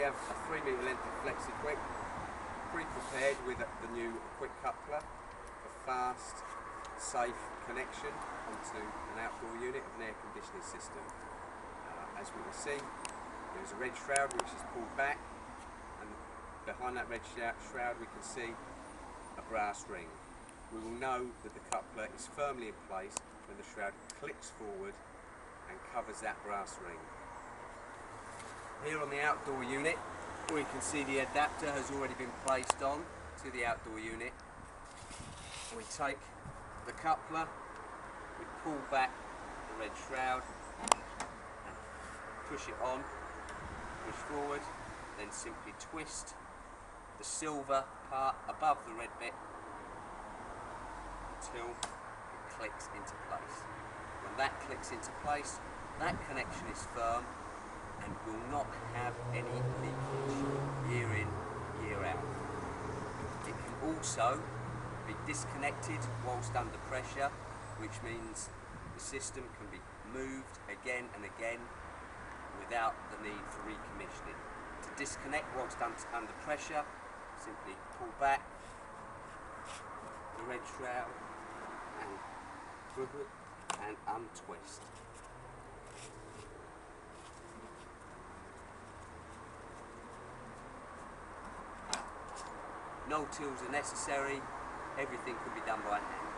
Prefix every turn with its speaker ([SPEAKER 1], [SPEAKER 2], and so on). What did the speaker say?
[SPEAKER 1] have a 3 metre length of Flexi quick, pre-prepared with the new quick coupler for fast, safe connection onto an outdoor unit of an air conditioning system. As we will see, there's a red shroud which is pulled back, and behind that red shroud we can see a brass ring. We will know that the coupler is firmly in place when the shroud clicks forward and covers that brass ring. Here on the outdoor unit, we can see the adapter has already been placed on to the outdoor unit. We take the coupler, we pull back the red shroud and push it on, push forward, then simply twist the silver part above the red bit until it clicks into place. When that clicks into place, that connection is firm and will not have any leakage year in, year out. It can also be disconnected whilst under pressure, which means the system can be moved again and again without the need for recommissioning. To disconnect whilst under pressure, simply pull back the red shroud and untwist. No tools are necessary, everything can be done by hand.